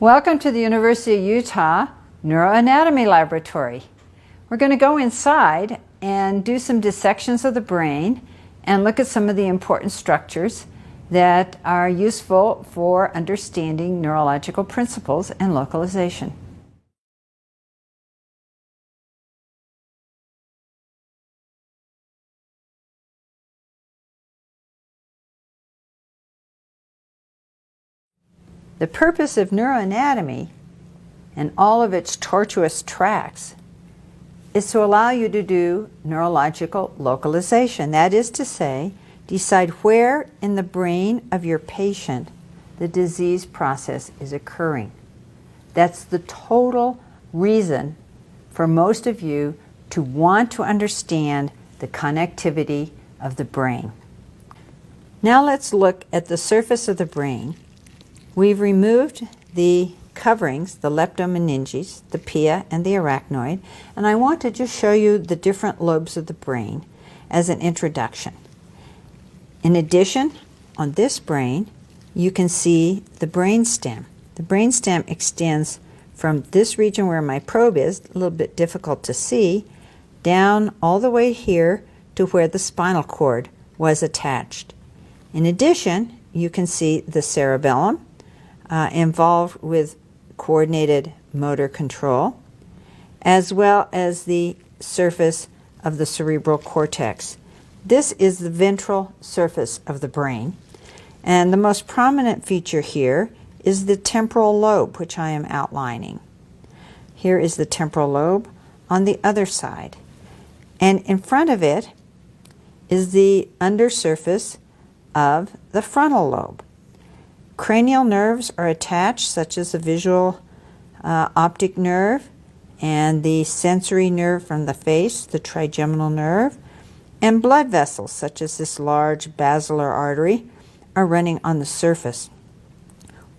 Welcome to the University of Utah Neuroanatomy Laboratory. We're going to go inside and do some dissections of the brain and look at some of the important structures that are useful for understanding neurological principles and localization. The purpose of neuroanatomy and all of its tortuous tracks is to allow you to do neurological localization. That is to say, decide where in the brain of your patient the disease process is occurring. That's the total reason for most of you to want to understand the connectivity of the brain. Now let's look at the surface of the brain. We've removed the coverings, the leptomeninges, the pia, and the arachnoid, and I want to just show you the different lobes of the brain as an introduction. In addition, on this brain, you can see the brainstem. The brainstem extends from this region where my probe is, a little bit difficult to see, down all the way here to where the spinal cord was attached. In addition, you can see the cerebellum, involved with coordinated motor control, as well as the surface of the cerebral cortex. This is the ventral surface of the brain, and the most prominent feature here is the temporal lobe, which I am outlining. Here is the temporal lobe on the other side, and in front of it is the undersurface of the frontal lobe. Cranial nerves are attached, such as the visual optic nerve and the sensory nerve from the face, the trigeminal nerve, and blood vessels, such as this large basilar artery, are running on the surface.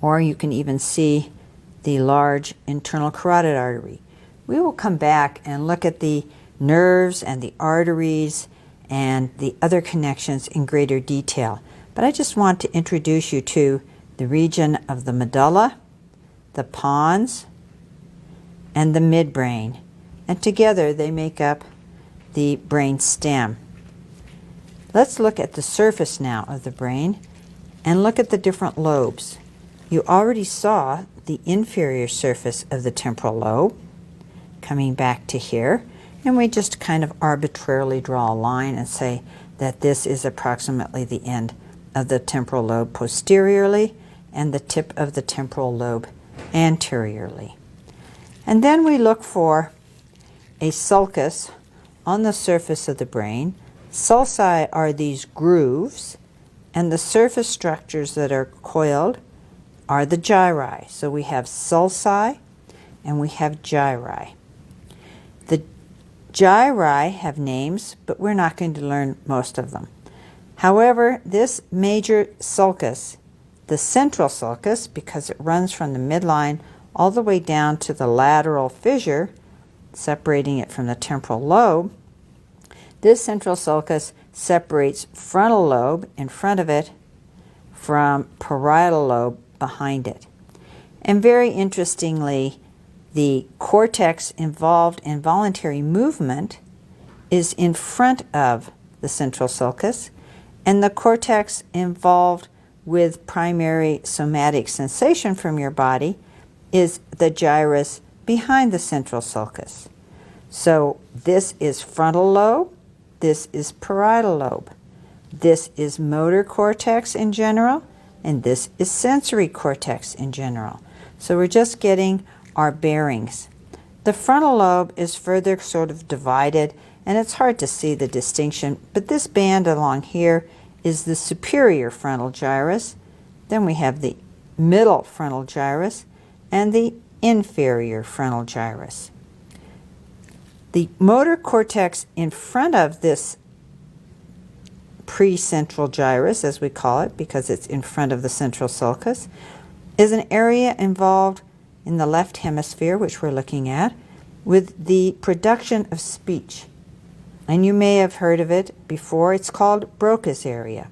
Or you can even see the large internal carotid artery. We will come back and look at the nerves and the arteries and the other connections in greater detail. But I just want to introduce you to the region of the medulla, the pons, and the midbrain. And together they make up the brain stem. Let's look at the surface now of the brain and look at the different lobes. You already saw the inferior surface of the temporal lobe coming back to here, and we just kind of arbitrarily draw a line and say that this is approximately the end of the temporal lobe posteriorly and the tip of the temporal lobe anteriorly. And then we look for a sulcus on the surface of the brain. Sulci are these grooves, and the surface structures that are coiled are the gyri. So we have sulci and we have gyri. The gyri have names, but we're not going to learn most of them. However, this major sulcus, the central sulcus, because it runs from the midline all the way down to the lateral fissure, separating it from the temporal lobe, this central sulcus separates frontal lobe in front of it from parietal lobe behind it. And very interestingly, the cortex involved in voluntary movement is in front of the central sulcus, and the cortex involved with primary somatic sensation from your body is the gyrus behind the central sulcus. So this is frontal lobe, this is parietal lobe, this is motor cortex in general, and this is sensory cortex in general. So we're just getting our bearings. The frontal lobe is further sort of divided, and it's hard to see the distinction, but this band along here is the superior frontal gyrus. Then we have the middle frontal gyrus and the inferior frontal gyrus. The motor cortex in front of this precentral gyrus, as we call it, because it's in front of the central sulcus, is an area involved in the left hemisphere, which we're looking at, with the production of speech. And you may have heard of it before. It's called Broca's area.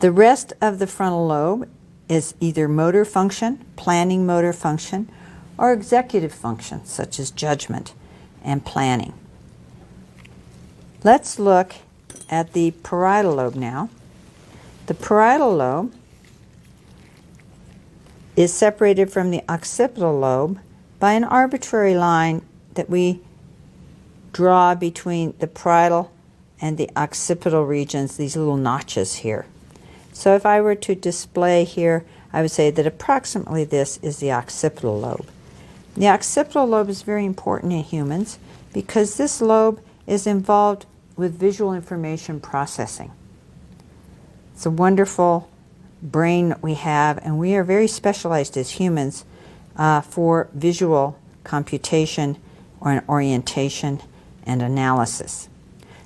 The rest of the frontal lobe is either motor function, planning motor function, or executive function, such as judgment and planning. Let's look at the parietal lobe now. The parietal lobe is separated from the occipital lobe by an arbitrary line that we draw between the parietal and the occipital regions, these little notches here. So if I were to display here, I would say that approximately this is the occipital lobe. The occipital lobe is very important in humans because this lobe is involved with visual information processing. It's a wonderful brain that we have, and we are very specialized as humans for visual computation or orientation and analysis.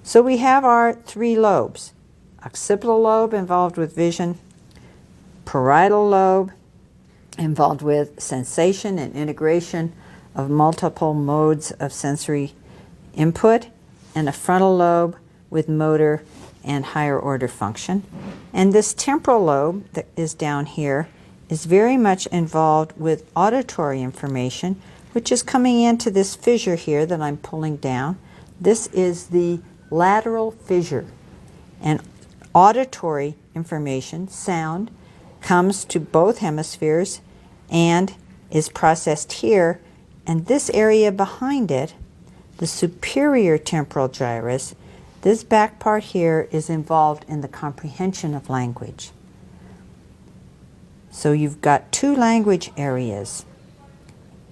So we have our three lobes. Occipital lobe involved with vision, parietal lobe involved with sensation and integration of multiple modes of sensory input, and a frontal lobe with motor and higher order function. And this temporal lobe that is down here is very much involved with auditory information, which is coming into this fissure here that I'm pulling down. This is the lateral fissure. And auditory information, sound, comes to both hemispheres and is processed here. And this area behind it, the superior temporal gyrus, this back part here is involved in the comprehension of language. So you've got two language areas,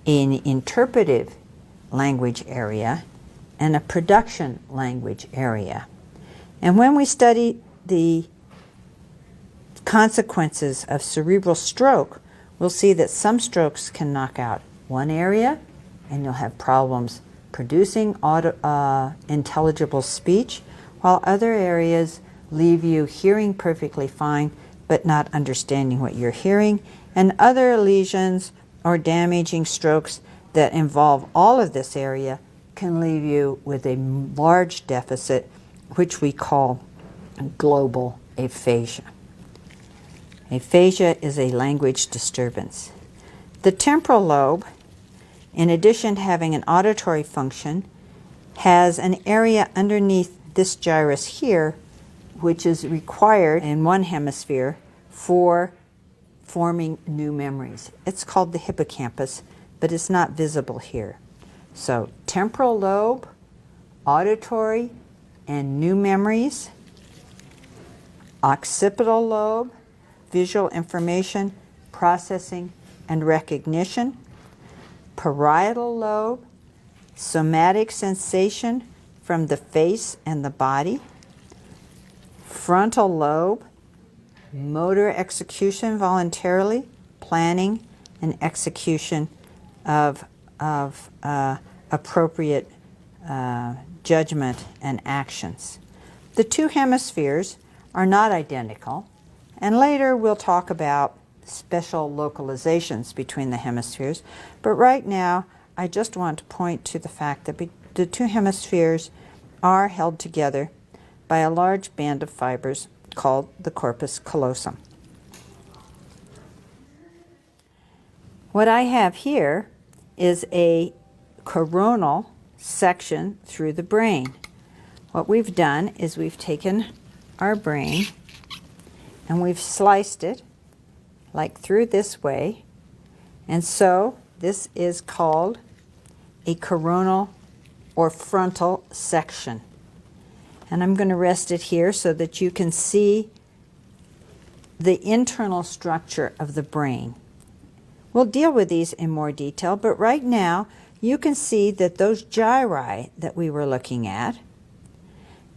an interpretive language area and a production language area. And when we study the consequences of cerebral stroke, we'll see that some strokes can knock out one area and you'll have problems producing intelligible speech, while other areas leave you hearing perfectly fine but not understanding what you're hearing, and other lesions or damaging strokes that involve all of this area can leave you with a large deficit, which we call global aphasia. Aphasia is a language disturbance. The temporal lobe, in addition to having an auditory function, has an area underneath this gyrus here, which is required in one hemisphere for forming new memories. It's called the hippocampus, but it's not visible here. So temporal lobe, auditory, and new memories. Occipital lobe, visual information, processing, and recognition. Parietal lobe, somatic sensation from the face and the body. Frontal lobe, motor execution voluntarily, planning and execution of appropriate judgment and actions. The two hemispheres are not identical, and later we'll talk about special localizations between the hemispheres, but right now I just want to point to the fact that the two hemispheres are held together by a large band of fibers called the corpus callosum. What I have here is a coronal section through the brain. What we've done is we've taken our brain and we've sliced it like through this way, and so this is called a coronal or frontal section. And I'm going to rest it here so that you can see the internal structure of the brain. We'll deal with these in more detail, but right now you can see that those gyri that we were looking at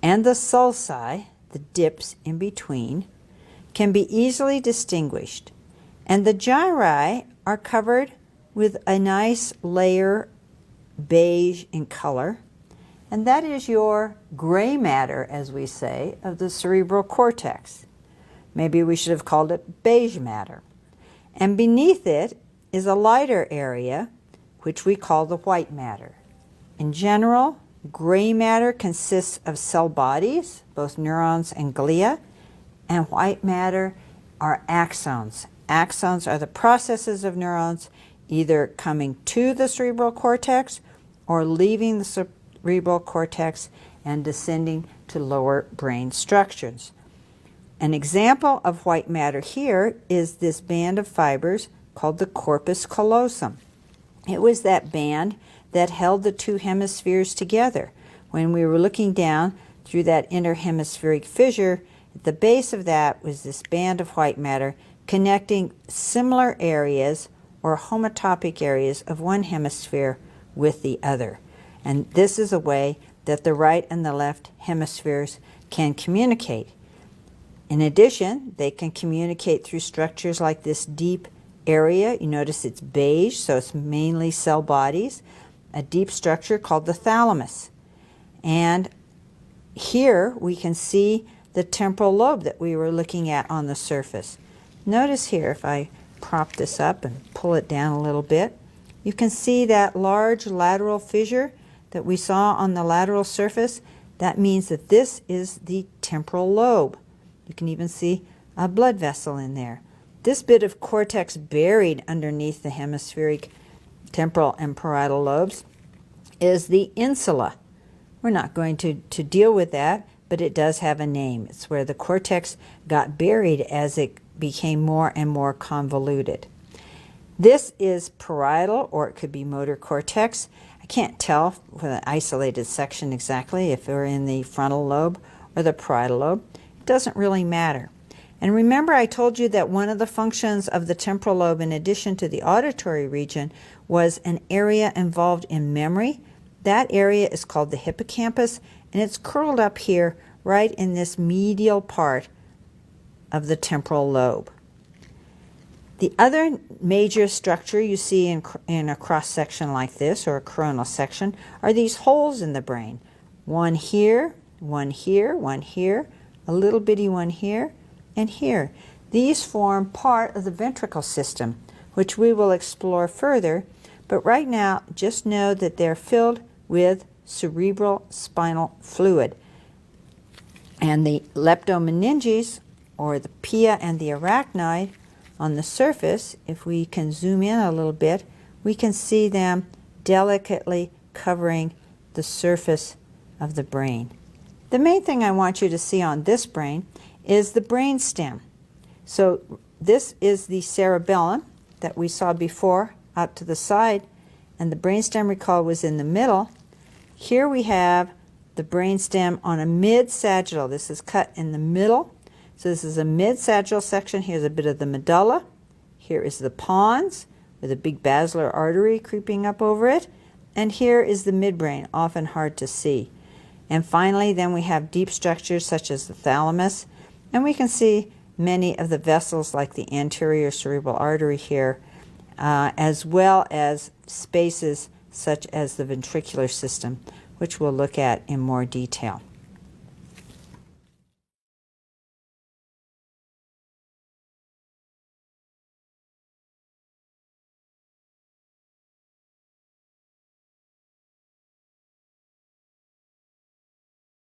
and the sulci, the dips in between, can be easily distinguished. And the gyri are covered with a nice layer, beige in color, and that is your gray matter, as we say, of the cerebral cortex. Maybe we should have called it beige matter. And beneath it is a lighter area, which we call the white matter. In general, gray matter consists of cell bodies, both neurons and glia, and white matter are axons Axons are the processes of neurons either coming to the cerebral cortex or leaving the cerebral cortex and descending to lower brain structures. An example of white matter here is this band of fibers called the corpus callosum. It was that band that held the two hemispheres together. When we were looking down through that interhemispheric fissure, at the base of that was this band of white matter connecting similar areas or homotopic areas of one hemisphere with the other. And this is a way that the right and the left hemispheres can communicate. In addition, they can communicate through structures like this deep area. You notice it's beige, so it's mainly cell bodies. A deep structure called the thalamus. And here we can see the temporal lobe that we were looking at on the surface. Notice here, if I prop this up and pull it down a little bit, you can see that large lateral fissure that we saw on the lateral surface. That means that this is the temporal lobe. You can even see a blood vessel in there. This bit of cortex buried underneath the hemispheric temporal and parietal lobes is the insula. We're not going to deal with that, but it does have a name. It's where the cortex got buried as it became more and more convoluted. This is parietal, or it could be motor cortex. I can't tell with an isolated section exactly if we're in the frontal lobe or the parietal lobe. It doesn't really matter. And remember, I told you that one of the functions of the temporal lobe, in addition to the auditory region, was an area involved in memory. That area is called the hippocampus, and it's curled up here right in this medial part of the temporal lobe. The other major structure you see in a cross-section like this, or a coronal section, are these holes in the brain. One here, one here, one here, a little bitty one here, and here. These form part of the ventricle system, which we will explore further, but right now just know that they're filled with cerebral spinal fluid. And the leptomeninges, or the pia and the arachnoid, on the surface, if we can zoom in a little bit, we can see them delicately covering the surface of the brain. The main thing I want you to see on this brain is the brain stem. So this is the cerebellum that we saw before out to the side, and the brainstem, recall, was in the middle. Here we have the brainstem on a mid-sagittal. This is cut in the middle. So this is a mid-sagittal section. Here's a bit of the medulla. Here is the pons with a big basilar artery creeping up over it. And here is the midbrain, often hard to see. And finally, then we have deep structures such as the thalamus. And we can see many of the vessels like the anterior cerebral artery here, as well as spaces such as the ventricular system, which we'll look at in more detail.